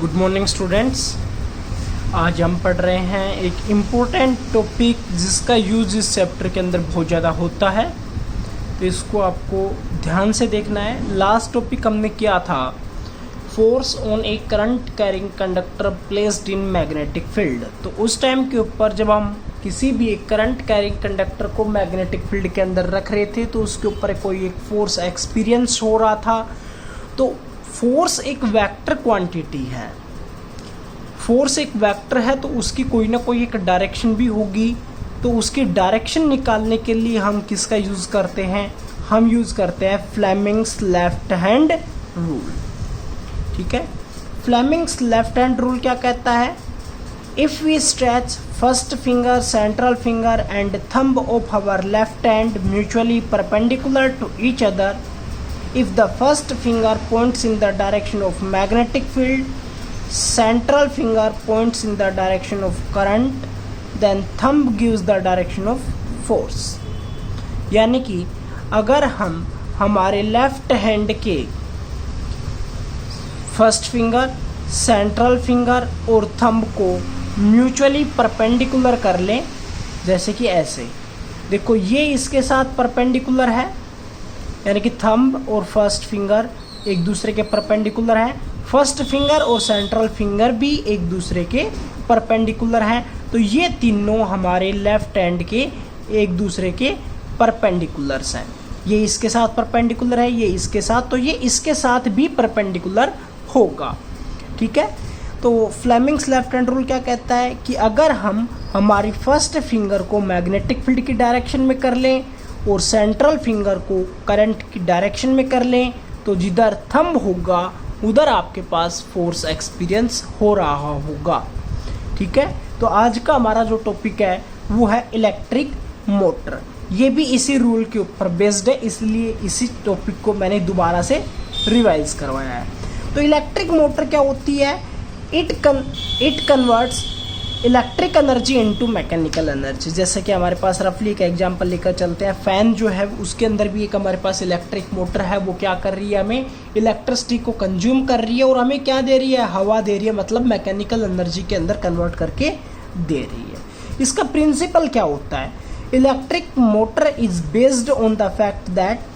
Good morning students. आज हम पढ़ रहे हैं एक इम्पोर्टेंट टॉपिक जिसका यूज इस चैप्टर के अंदर बहुत ज़्यादा होता है, तो इसको आपको ध्यान से देखना है। लास्ट टॉपिक हमने किया था force on A current carrying conductor placed in magnetic field. तो उस टाइम के ऊपर जब हम किसी भी एक करंट कैरिंग कंडक्टर को मैग्नेटिक फील्ड के अंदर रख रहे थे तो उसके ऊपर कोई एक फोर्स एक्सपीरियंस हो रहा था। तो फोर्स एक वेक्टर क्वांटिटी है, फोर्स एक वेक्टर है तो उसकी कोई ना कोई एक डायरेक्शन भी होगी। तो उसकी डायरेक्शन निकालने के लिए हम किसका यूज़ करते हैं? हम यूज़ करते हैं फ्लेमिंग्स लेफ्ट हैंड रूल। ठीक है, फ्लेमिंग्स लेफ्ट हैंड रूल क्या कहता है? If we stretch first finger, central finger and thumb of our left hand mutually perpendicular to each other, if the first finger points in the direction of magnetic field, central finger points in the direction of current, then thumb gives the direction of force। यानी कि अगर हम हमारे left hand के first finger, central finger और thumb को mutually perpendicular कर लें, जैसे कि ऐसे देखो, ये इसके साथ परपेंडिकुलर है, यानी कि थंब और फर्स्ट फिंगर एक दूसरे के परपेंडिकुलर हैं। फर्स्ट फिंगर और सेंट्रल फिंगर भी एक दूसरे के परपेंडिकुलर हैं। तो ये तीनों हमारे लेफ्ट हैंड के एक दूसरे के परपेंडिकुलर्स हैं। ये इसके साथ परपेंडिकुलर है, ये इसके साथ, तो ये इसके साथ भी परपेंडिकुलर होगा। ठीक है, तो फ्लेमिंग्स लेफ्ट हैंड रूल क्या कहता है कि अगर हम हमारी फर्स्ट फिंगर को मैग्नेटिक फील्ड की डायरेक्शन में कर लें और सेंट्रल फिंगर को करंट की डायरेक्शन में कर लें, तो जिधर थंब होगा उधर आपके पास फोर्स एक्सपीरियंस हो रहा होगा। ठीक है, तो आज का हमारा जो टॉपिक है वो है इलेक्ट्रिक मोटर। ये भी इसी रूल के ऊपर बेस्ड है, इसलिए इसी टॉपिक को मैंने दोबारा से रिवाइज करवाया है। तो इलेक्ट्रिक मोटर क्या होती है? It converts electric energy into mechanical energy. जैसे कि हमारे पास रफली एक एग्जांपल लेकर चलते हैं, फैन जो है उसके अंदर भी एक हमारे पास इलेक्ट्रिक मोटर है। वो क्या कर रही है? हमें इलेक्ट्रिसिटी को कंज्यूम कर रही है और हमें क्या दे रही है? हवा दे रही है, मतलब मैकेनिकल एनर्जी के अंदर कन्वर्ट करके दे रही है। इसका प्रिंसिपल क्या होता है? Electric motor is based on the fact that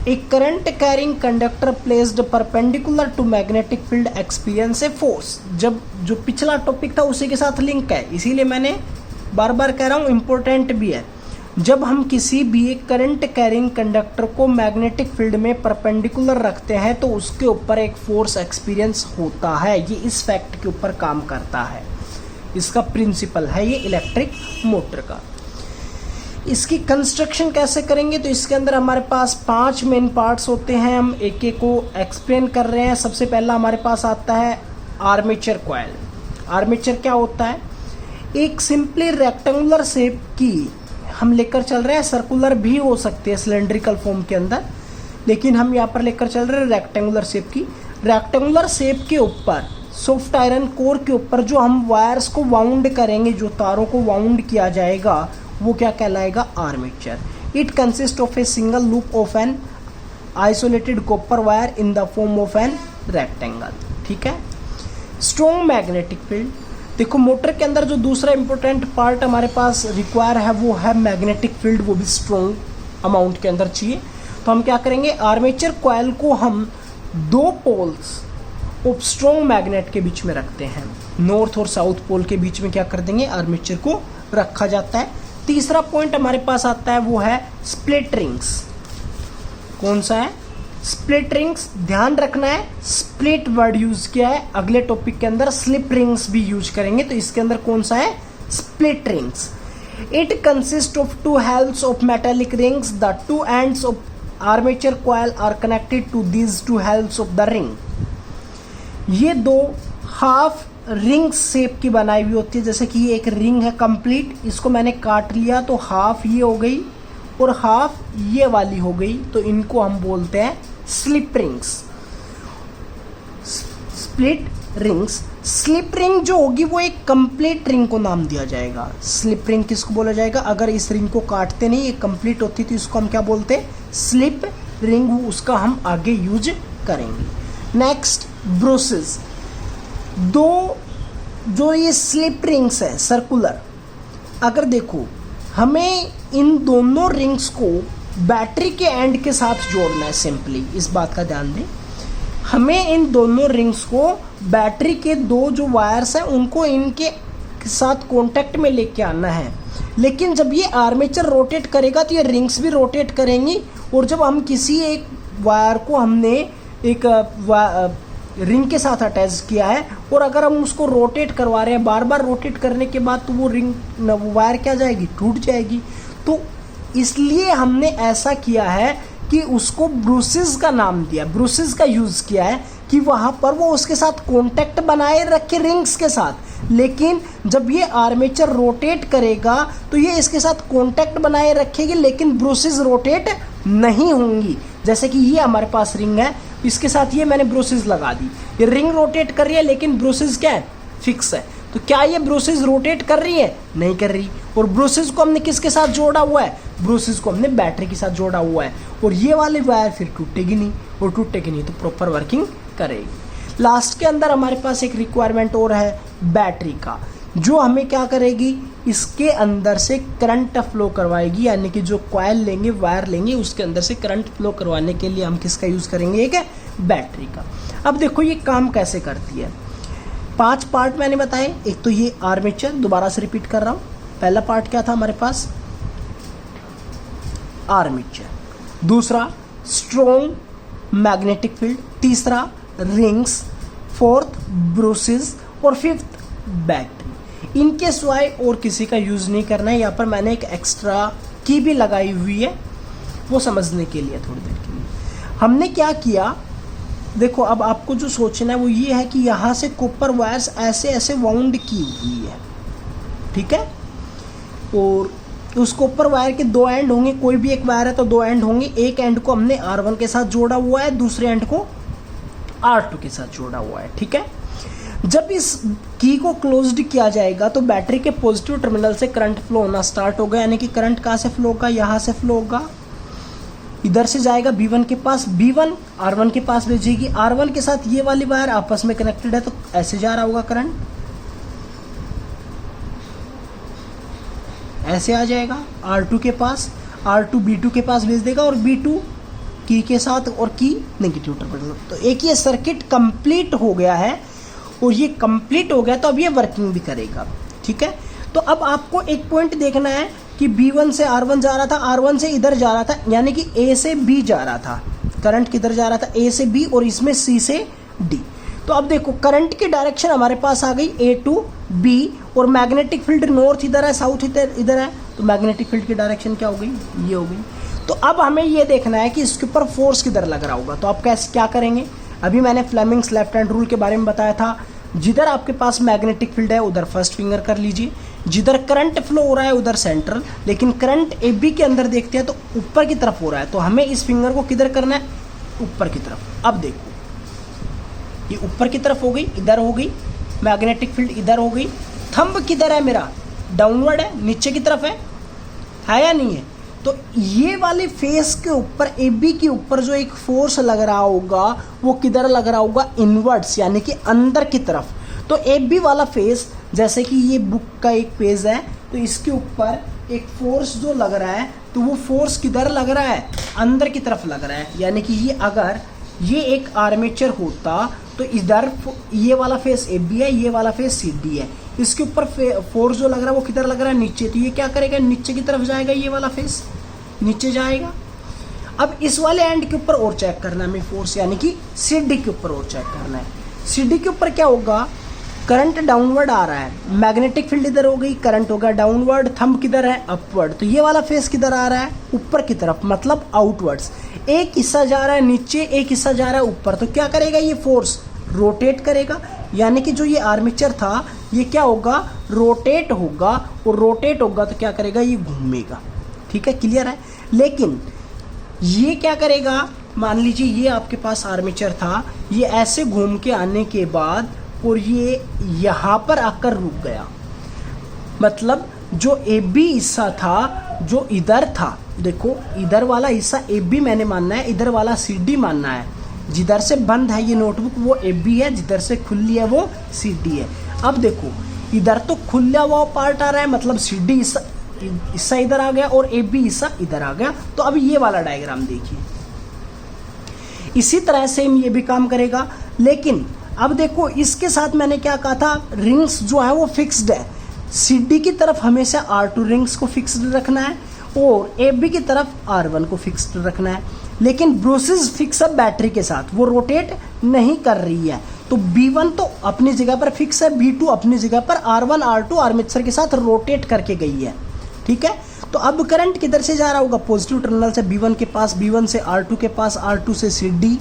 a current carrying conductor placed perpendicular to magnetic field experience a force. जब जो पिछला टॉपिक था उसी के साथ लिंक है, इसीलिए मैंने बार बार कह रहा हूँ, इम्पोर्टेंट भी है। जब हम किसी भी एक करंट कैरिंग कंडक्टर को मैग्नेटिक फील्ड में परपेंडिकुलर रखते हैं तो उसके ऊपर एक फोर्स एक्सपीरियंस होता है। ये इस फैक्ट के ऊपर काम करता है, इसका प्रिंसिपल है ये इलेक्ट्रिक मोटर का। इसकी कंस्ट्रक्शन कैसे करेंगे? तो इसके अंदर हमारे पास 5 मेन पार्ट्स होते हैं, हम एक एक को एक्सप्लेन कर रहे हैं। सबसे पहला हमारे पास आता है आर्मेचर कॉइल। आर्मेचर क्या होता है? एक सिंपली रेक्टेंगुलर शेप की हम लेकर चल रहे हैं, सर्कुलर भी हो सकती है सिलेंड्रिकल फॉर्म के अंदर, लेकिन हम यहाँ पर लेकर चल रहे हैं रेक्टेंगुलर शेप की। रेक्टेंगुलर शेप के ऊपर सॉफ्ट आयरन कोर के ऊपर जो हम वायर्स को वाउंड करेंगे, जो तारों को वाउंड किया जाएगा, वो क्या कहलाएगा? Armature. It consist of a single loop of an isolated copper wire in the form of an rectangle. ठीक है, स्ट्रॉन्ग मैग्नेटिक फील्ड। देखो, मोटर के अंदर जो दूसरा इंपॉर्टेंट पार्ट हमारे पास रिक्वायर है वो है मैग्नेटिक फील्ड, वो भी स्ट्रॉन्ग अमाउंट के अंदर चाहिए। तो हम क्या करेंगे? आर्मेचर कॉइल को हम 2 पोल्स ऑफ स्ट्रॉन्ग मैग्नेट के बीच में रखते हैं। नॉर्थ और साउथ पोल के बीच में क्या कर देंगे? आर्मेचर को रखा जाता है। तीसरा पॉइंट हमारे पास आता है वो है स्प्लिट रिंग्स। कौन सा है? Split rings. ध्यान रखना है, स्प्लिट वर्ड यूज किया है, अगले टॉपिक के अंदर स्लिप रिंग्स भी यूज करेंगे। तो इसके अंदर कौन सा है? Split rings. It consist of 2 halves of metallic rings. The 2 ends of armature coil are connected to these 2 halves of the ring. ये 2 हाफ रिंग शेप की बनाई हुई होती है। जैसे कि ये एक रिंग है कंप्लीट, इसको मैंने काट लिया तो हाफ ये हो गई और हाफ ये वाली हो गई, तो इनको हम बोलते हैं slip rings, split rings. Slip ring जो होगी वो एक कंप्लीट रिंग को नाम दिया जाएगा। स्लिप रिंग किसको बोला जाएगा? अगर इस रिंग को काटते नहीं, ये कंप्लीट होती तो इसको हम क्या बोलते हैं? Slip ring. उसका हम आगे यूज करेंगे। Next, bruises. दो जो ये स्लिप रिंग्स है सर्कुलर, अगर देखो हमें इन दोनों रिंग्स को बैटरी के एंड के साथ जोड़ना है, सिंपली इस बात का ध्यान दें, हमें इन दोनों रिंग्स को बैटरी के दो जो वायर्स हैं उनको इनके साथ कांटेक्ट में लेके आना है। लेकिन जब ये आर्मेचर रोटेट करेगा तो ये रिंग्स भी रोटेट करेंगी, और जब हम किसी एक वायर को हमने एक रिंग के साथ अटैच किया है और अगर हम उसको रोटेट करवा रहे हैं बार बार रोटेट करने के बाद, तो वो वो वायर क्या जाएगी, टूट जाएगी। तो इसलिए हमने ऐसा किया है कि उसको ब्रूसेस का नाम दिया, ब्रूसेस का यूज़ किया है कि वहाँ पर वो उसके साथ कांटेक्ट बनाए रखे रिंग्स के साथ, लेकिन जब ये आर्मेचर रोटेट करेगा तो ये इसके साथ कांटेक्ट बनाए रखेगी, लेकिन ब्रूसेस रोटेट नहीं होंगी। जैसे कि ये हमारे पास रिंग है, इसके साथ ये मैंने ब्रूसेस लगा दी, ये रिंग रोटेट कर रही है लेकिन ब्रूसेस क्या है, फिक्स है। तो क्या ये ब्रूसेस रोटेट कर रही है, नहीं कर रही। और ब्रूसेस को हमने किसके साथ जोड़ा हुआ है, ब्रूसेस को हमने बैटरी के साथ जोड़ा हुआ है, और ये वाली वायर फिर टूटेगी नहीं, और टूटेगी नहीं तो प्रॉपर वर्किंग करेगी। लास्ट के अंदर हमारे पास एक रिक्वायरमेंट और है बैटरी का, जो हमें क्या करेगी, इसके अंदर से करंट फ्लो करवाएगी, यानी कि जो कॉइल लेंगे, वायर लेंगे, उसके अंदर से करंट फ्लो करवाने के लिए हम किसका यूज़ करेंगे, एक है बैटरी का। अब देखो ये काम कैसे करती है। 5 पार्ट मैंने बताए। एक तो ये आर्मेचर, दोबारा से रिपीट कर रहा हूँ, पहला पार्ट क्या था हमारे पास, आर्मेचर, दूसरा स्ट्रॉन्ग मैग्नेटिक फील्ड, तीसरा रिंग्स, फोर्थ ब्रूसेस और फिफ्थ बैटरी। इनके सिवाय और किसी का यूज़ नहीं करना है। यहाँ पर मैंने एक एक्स्ट्रा की भी लगाई हुई है, वो समझने के लिए थोड़ी देर के लिए। हमने क्या किया, देखो अब आपको जो सोचना है वो ये है कि यहाँ से कॉपर वायर्स ऐसे ऐसे वाउंड की हुई है, ठीक है, और उस कॉपर वायर के 2 एंड होंगे, कोई भी एक वायर है तो 2 एंड होंगे। एक एंड को हमने R1 के साथ जोड़ा हुआ है, दूसरे एंड को R2 के साथ जोड़ा हुआ है, ठीक है। जब इस की को क्लोज्ड किया जाएगा तो बैटरी के पॉजिटिव टर्मिनल से करंट फ्लो होना स्टार्ट होगा, यानी कि करंट कहाँ से फ्लो होगा, यहाँ से फ्लो होगा, इधर से जाएगा B1 के पास, B1 R1 के पास भेजेगी, R1 के साथ ये वाली वायर आपस में कनेक्टेड है तो ऐसे जा रहा होगा करंट, ऐसे आ जाएगा R2 के पास, R2 B2 के पास भेज देगा, और B2 की के साथ और की नेगेटिव टर्मिनल। तो एक ये सर्किट कंप्लीट हो गया है, और ये कंप्लीट हो गया तो अब ये वर्किंग भी करेगा, ठीक है। तो अब आपको एक पॉइंट देखना है कि B1 से R1 जा रहा था, R1 से इधर जा रहा था, यानी कि A से B जा रहा था, करंट किधर जा रहा था, A से B, और इसमें C से D। तो अब देखो करंट की डायरेक्शन हमारे पास आ गई A to B, और मैग्नेटिक फील्ड नॉर्थ इधर है, साउथ इधर है, तो मैग्नेटिक फील्ड की डायरेक्शन क्या हो गई, ये हो गई। तो अब हमें ये देखना है कि इसके ऊपर फोर्स किधर लग रहा होगा। तो आप कैसे क्या करेंगे, अभी मैंने फ्लेमिंग्स लेफ्ट हैंड रूल के बारे में बताया था, जिधर आपके पास मैग्नेटिक फील्ड है उधर फर्स्ट फिंगर कर लीजिए, जिधर करंट फ्लो हो रहा है उधर सेंट्रल, लेकिन करंट AB के अंदर देखते हैं तो ऊपर की तरफ हो रहा है, तो हमें इस फिंगर को किधर करना है, ऊपर की तरफ। अब देखो ये ऊपर की तरफ हो गई, इधर हो गई, मैग्नेटिक फील्ड इधर हो गई, थंब किधर है मेरा, डाउनवर्ड है, नीचे की तरफ है या नहीं है। तो ये वाले फेस के ऊपर AB के ऊपर जो एक फोर्स लग रहा होगा वो किधर लग रहा होगा, इनवर्ड्स, यानी कि अंदर की तरफ। तो AB वाला फेस, जैसे कि ये बुक का एक पेज है, तो इसके ऊपर एक फोर्स जो लग रहा है, तो वो फोर्स किधर लग रहा है, अंदर की तरफ लग रहा है। यानी कि ये अगर ये एक आर्मेचर होता तो इधर ये वाला फेस AB है, ये वाला फेस CD है, इसके ऊपर फोर्स जो लग रहा है वो किधर लग रहा है, नीचे। तो ये क्या करेगा, नीचे की तरफ जाएगा, ये वाला फेस नीचे जाएगा। अब इस वाले एंड के ऊपर और चेक करना है हमें फोर्स, यानी कि CD के ऊपर और चेक करना है। CD के ऊपर क्या होगा, करंट डाउनवर्ड आ रहा है, मैग्नेटिक फील्ड इधर हो गई, करंट होगा डाउनवर्ड, थंब किधर है, अपवर्ड। तो ये वाला फेस किधर आ रहा है, ऊपर की तरफ, मतलब आउटवर्ड्स। एक हिस्सा जा रहा है नीचे, एक हिस्सा जा रहा है ऊपर। तो क्या करेगा, ये फोर्स रोटेट करेगा, यानी कि जो ये आर्मेचर था ये क्या होगा, रोटेट होगा, और रोटेट होगा तो क्या करेगा, ये घूमेगा, ठीक है, क्लियर है। लेकिन ये क्या करेगा, मान लीजिए ये आपके पास आर्मेचर था, ये ऐसे घूम के आने के बाद और ये यहाँ पर आकर रुक गया, मतलब जो AB हिस्सा था जो इधर था, देखो इधर वाला हिस्सा AB मैंने मानना है, इधर वाला CD मानना है, जिधर से बंद है ये नोटबुक वो AB है, जिधर से खुली है वो CD है। अब देखो इधर तो खुला हुआ पार्ट आ रहा है, मतलब CD हिस्सा इधर आ गया और AB हिस्सा इधर आ गया। तो अब ये वाला डायग्राम देखिए, इसी तरह सेम ये भी काम करेगा। लेकिन अब देखो इसके साथ मैंने क्या कहा था, रिंग्स जो है वो फिक्स्ड है। CD की तरफ हमेशा R2 रिंग्स को फिक्स्ड रखना है और AB की तरफ R1 को फिक्स्ड रखना है। लेकिन ब्रूसेस फिक्स है बैटरी के साथ, वो रोटेट नहीं कर रही है। तो B1 तो अपनी जगह पर फिक्स है, B2 अपनी जगह पर R1 R2 आर्मेचर के साथ रोटेट करके गई है। ठीक है, तो अब करंट किधर से जा रहा होगा, पॉजिटिव टर्मिनल से B1 के पास, B1 से R2 के पास, R2 से CD,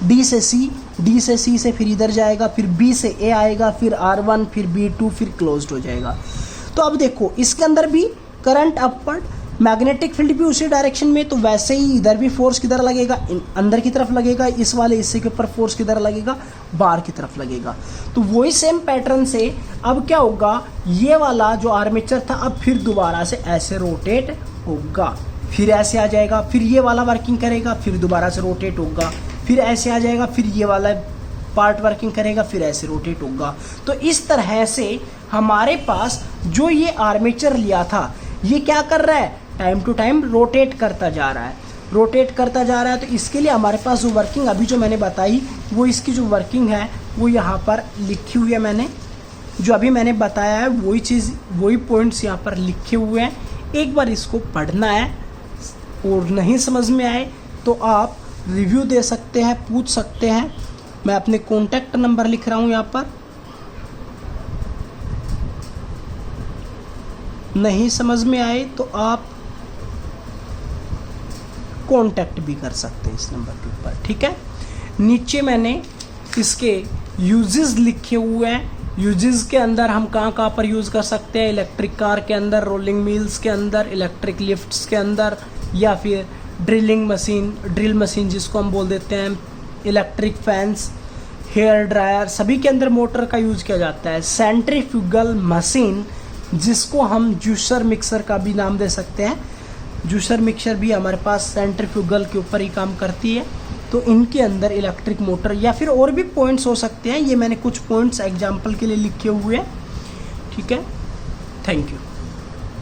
D से C, D से C से फिर इधर जाएगा, फिर B से A आएगा, फिर R1, फिर B2, फिर क्लोज्ड हो जाएगा। तो अब देखो इसके अंदर भी करंट अपवर्ड, मैग्नेटिक फील्ड भी उसी डायरेक्शन में, तो वैसे ही इधर भी फोर्स किधर लगेगा, अंदर की तरफ लगेगा, इस वाले हिस्से के ऊपर फोर्स किधर लगेगा, बाहर की तरफ लगेगा। तो वही सेम पैटर्न से अब क्या होगा, ये वाला जो आर्मेचर था अब फिर दोबारा से ऐसे रोटेट होगा, फिर ऐसे आ जाएगा, फिर ये वाला वर्किंग करेगा, फिर दोबारा से रोटेट होगा, फिर ऐसे आ जाएगा, फिर ये वाला पार्ट वर्किंग करेगा, फिर ऐसे रोटेट होगा। तो इस तरह से हमारे पास जो ये आर्मेचर लिया था ये क्या कर रहा है, टाइम टू टाइम रोटेट करता जा रहा है, रोटेट करता जा रहा है। तो इसके लिए हमारे पास जो वर्किंग अभी जो मैंने बताई, वो इसकी जो वर्किंग है वो यहाँ पर लिखी हुई है। मैंने जो अभी मैंने बताया है वही चीज़, वही पॉइंट्स यहाँ पर लिखे हुए हैं। एक बार इसको पढ़ना है और नहीं समझ में आए तो आप रिव्यू दे सकते हैं, पूछ सकते हैं। मैं अपने कॉन्टैक्ट नंबर लिख रहा हूँ यहाँ पर, नहीं समझ में आए तो आप कांटेक्ट भी कर सकते हैं इस नंबर के ऊपर। ठीक है, नीचे मैंने इसके यूजेस लिखे हुए हैं। यूजेस के अंदर हम कहाँ पर यूज़ कर सकते हैं, इलेक्ट्रिक कार के अंदर, रोलिंग मिल्स के अंदर, इलेक्ट्रिक लिफ्ट्स के अंदर, या फिर ड्रिल मशीन जिसको हम बोल देते हैं, इलेक्ट्रिक फैंस, हेयर ड्रायर, सभी के अंदर मोटर का यूज़ किया जाता है। सेंट्रीफ्यूगल मशीन जिसको हम जूसर मिक्सर का भी नाम दे सकते हैं, जूसर मिक्सर भी हमारे पास सेंट्रीफ्यूगल के ऊपर ही काम करती है। तो इनके अंदर इलेक्ट्रिक मोटर या फिर और भी पॉइंट्स हो सकते हैं। ये मैंने कुछ पॉइंट्स एग्जाम्पल के लिए लिखे हुए हैं। ठीक है, थैंक यू।